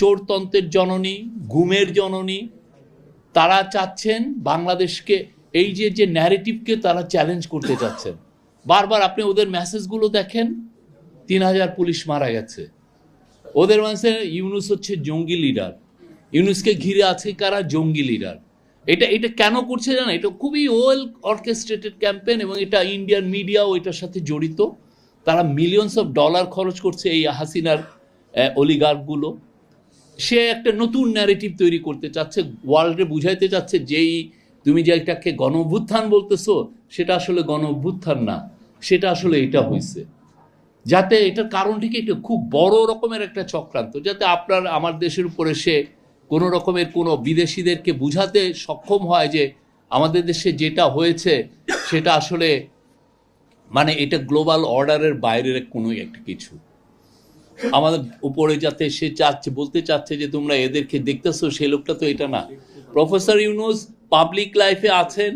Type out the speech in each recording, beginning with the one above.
চোরতন্ত্রের জননী, গুমের জননী, তারা চাচ্ছেন বাংলাদেশকে এই যে ন্যারেটিভকে তারা চ্যালেঞ্জ করতে চাচ্ছেন। বারবার আপনি ওদের মেসেজগুলো দেখেন, 3000 পুলিশ মারা গেছে। ওদের মানে ইউনূস হচ্ছে জঙ্গি লিডার, ইউনূসকে ঘিরে আছে কারা? জঙ্গি লিডার। এটা কেন করছে জানা? এটা খুবই ওয়েল অর্কেস্ট্রেটেড ক্যাম্পেইন, এবং এটা ইন্ডিয়ান মিডিয়াও এটার সাথে জড়িত। তারা মিলিয়নস অফ ডলার খরচ করছে এই হাসিনার অলিগার্কগুলো। সে একটা নতুন ন্যারেটিভ তৈরি করতে চাচ্ছে, ওয়ার্ল্ডে বুঝাইতে চাচ্ছে যেই তুমি যে এটাকে গণ অভ্যুত্থান বলতেছো সেটা আসলে গণ অভ্যুত্থান না, সেটা আসলে এটা হয়েছে। যাতে এটার কারণ ঠিক এটা খুব বড় রকমের একটা চক্রান্ত, যাতে আমার দেশের উপরে সে কোনো রকমের কোনো বিদেশিদেরকে বুঝাতে সক্ষম হয় যে আমাদের দেশে যেটা হয়েছে সেটা আসলে মানে এটা গ্লোবাল অর্ডারের বাইরের কোনো একটা কিছু। আমাদের উপরে যাতে সে বলতে চাচ্ছে যে তোমরা এদেরকে দেখতেছো, সেই লোকটা তো এটা না। প্রফেসর ইউনূস পাবলিক লাইফে আছেন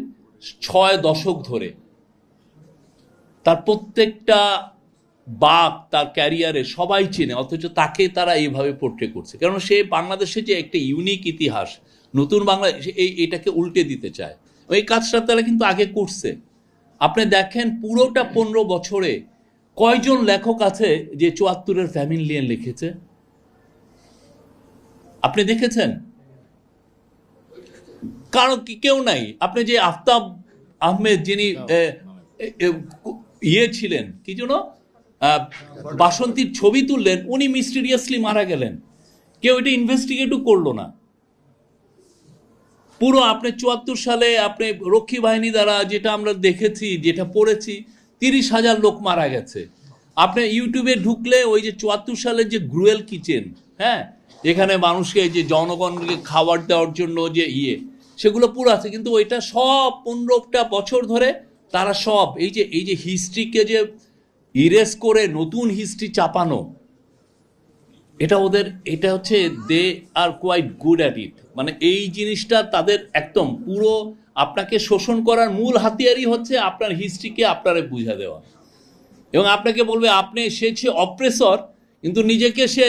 6 দশক ধরে, তার প্রত্যেকটা বাক তার ক্যারিয়ারে সবাই চেনে, অথচ তাকে তারা এইভাবে পোর্ট্রে করছে। কারণ সে বাংলাদেশে যে একটা ইউনিক ইতিহাস, নতুন বাংলাদেশ, এটাকে উল্টে দিতে চায়। এই কাজটা তারা কিন্তু আগে করছে। আপনি দেখেন পুরোটা 15 বছরে কয়জন লেখক আছে যে 74-এর ফ্যামিলিয়ান লিখেছে? আপনি দেখেছেন? কারণ কেউ নাই। আপনি যে আফতাব আহমেদ, যিনি ছিলেন কি জন্য বাসন্তীর ছবি তুললেন, উনি মিস্টিরিয়াসলি মারা গেলেন, কেউ এটা ইনভেস্টিগেটও করলো না। পুরো আপনি 74 সালে আপনি রক্ষী বাহিনী দ্বারা যেটা আমরা দেখেছি, যেটা পড়েছি, 30,000 লোক মারা গেছে। আপনি ইউটিউবে ঢুকলে ওই যে 74 সালের যে গ্রুয়েল কিচেন, হ্যাঁ, যেখানে মানুষকে যে জনগণকে খাবার দেওয়ার জন্য যে সেগুলো পুরো আছে। কিন্তু ওইটা সব 15টা বছর ধরে তারা সব এই যে হিস্ট্রিকে যে ইরেজ করে নতুন হিস্ট্রি চাপানো, এটা হচ্ছে they are quite good at it. মানে এই জিনিসটা তাদের একদম পুরো আপনাকে শোষণ করার মূল হাতিয়ারই হচ্ছে আপনার হিস্ট্রিকে আপনারে বুঝা দেওয়া, এবং আপনাকে বলবে সে অপ্রেসর, কিন্তু নিজেকে সে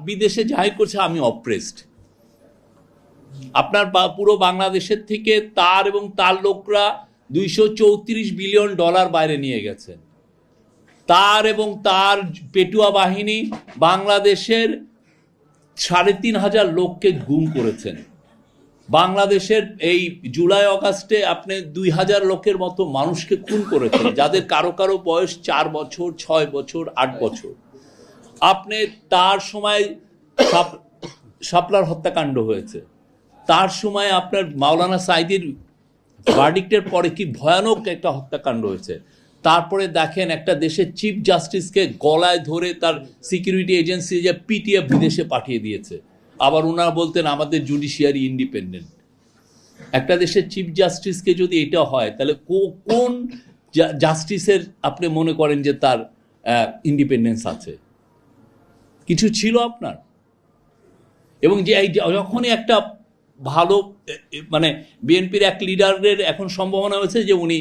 বিদেশে জাহির করছে আমি অপ্রেসড। আপনার পুরো বাংলাদেশের থেকে তার এবং তার লোকরা $234 বিলিয়ন বাইরে নিয়ে গেছেন। তার এবং তার পেটুয়া বাহিনী বাংলাদেশের 3,500 লোককে গুম করেছেন। বাংলাদেশের এই জুলাই অগাস্টে আপনি 2,000 লোকের মতো মানুষকে খুন করেছেন, যাদের কারো কারো বয়স 4 বছর, 6 বছর, 8 বছর। আপনি তার সময় শাপলার হত্যাকাণ্ড হয়েছে, তার সময় আপনার মাওলানা সাঈদীর ভার্ডিক্টের পরে কি ভয়ানক একটা হত্যাকাণ্ড হয়েছে। তারপরে দেখেন একটা দেশের চিফ জাস্টিসকে গলায় ধরে তার সিকিউরিটি এজেন্সি যে পিটিয়ে বিদেশে পাঠিয়ে দিয়েছে। আবার ওনারা বলতেন আমাদের জুডিশিয়ারি ইন্ডিপেন্ডেন্ট। একটা দেশের চিফ জাস্টিসকে যদি এটা হয়, তাহলে কোন জাস্টিসের আপনি মনে করেন যে তার ইন্ডিপেন্ডেন্স আছে? কিছু ছিল আপনার? এবং যে যখনই একটা ভালো মানে বিএনপির এক লিডারের এখন সম্ভাবনা হয়েছে যে উনি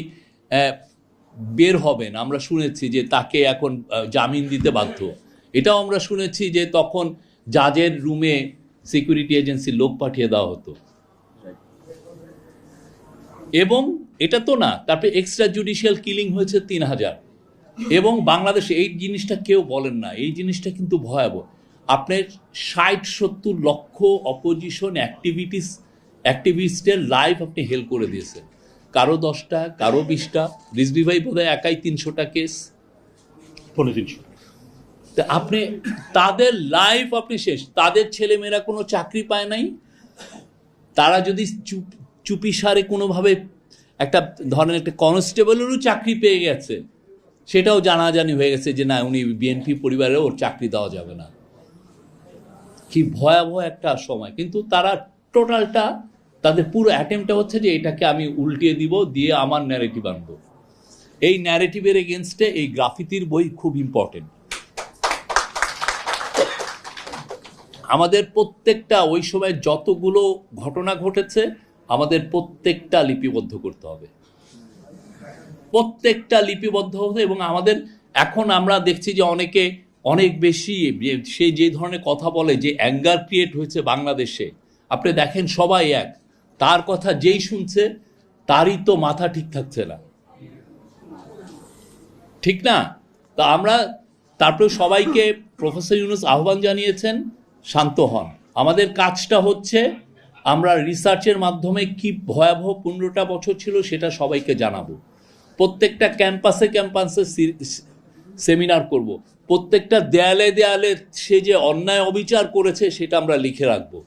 বের হবেন, আমরা শুনেছি যে তাকে এখন জামিন দিতে বাধ্য। এটাও আমরা শুনেছি যে তখন জাজের রুমে সিকিউরিটি এজেন্সির লোক পাঠিয়ে দেওয়া হতো। এবং এটা তো না, তারপরে এক্সট্রা জুডিশিয়াল কিলিং হয়েছে 3,000। এবং বাংলাদেশে এই জিনিসটা কেউ বলেন না, এই জিনিসটা কিন্তু ভয়াবহ। আপনার 60-70 লক্ষ অপোজিশন অ্যাক্টিভিস্টের লাইফ আপনি হেল করে দিয়েছেন। কারো 10টা, কারো 20টা, রিজভি ভাই বোধহয় একাই 300টা কেস, 300। তা আপনি তাদের লাইফ আপনি শেষ। তাদের ছেলেমেয়েরা কোনো চাকরি পায় নাই। তারা যদি চুপি সারে কোনোভাবে একটা ধরেন একটা কনস্টেবলেরও চাকরি পেয়ে গেছে, সেটাও জানাজানি হয়ে গেছে যে না, উনি বিএনপি পরিবারে, ওর চাকরি দেওয়া যাবে না। কি ভয়াবহ একটা সময়। কিন্তু তারা টোটালটা, তাদের পুরো অ্যাটেম্পটা হচ্ছে যে এটাকে আমি উল্টিয়ে দিব, দিয়ে আমার ন্যারেটিভ আনবো। এই ন্যারেটিভের এগেনস্টে এই গ্রাফিতির বই খুব ইম্পর্টেন্ট। আমাদের প্রত্যেকটা ওই সময় যতগুলো ঘটনা ঘটেছে আমাদের প্রত্যেকটা লিপিবদ্ধ করতে হবে, প্রত্যেকটা লিপিবদ্ধ হতে। এবং আমাদের এখন আমরা দেখছি যে অনেকে অনেক বেশি সে যে ধরনের কথা বলে, যে অ্যাঙ্গার ক্রিয়েট হয়েছে বাংলাদেশে, আপনি দেখেন সবাই এক, তার কথা যেই শুনছে তারই তো মাথা ঠিক থাকছে না, ঠিক না? তা আমরা তারপরে সবাইকে প্রফেসর ইউনূস আহ্বান জানিয়েছেন, শান্ত হন। আমাদের কাজটা হচ্ছে আমরা রিসার্চের মাধ্যমে কি ভয়াবহ 15টা বছর ছিল সেটা সবাইকে জানাবো। প্রত্যেকটা ক্যাম্পাসে ক্যাম্পাসে সেমিনার করব, প্রত্যেকটা দেয়ালে দেয়ালে সে যে অন্যায় অবিচার করেছে সেটা আমরা লিখে রাখবো।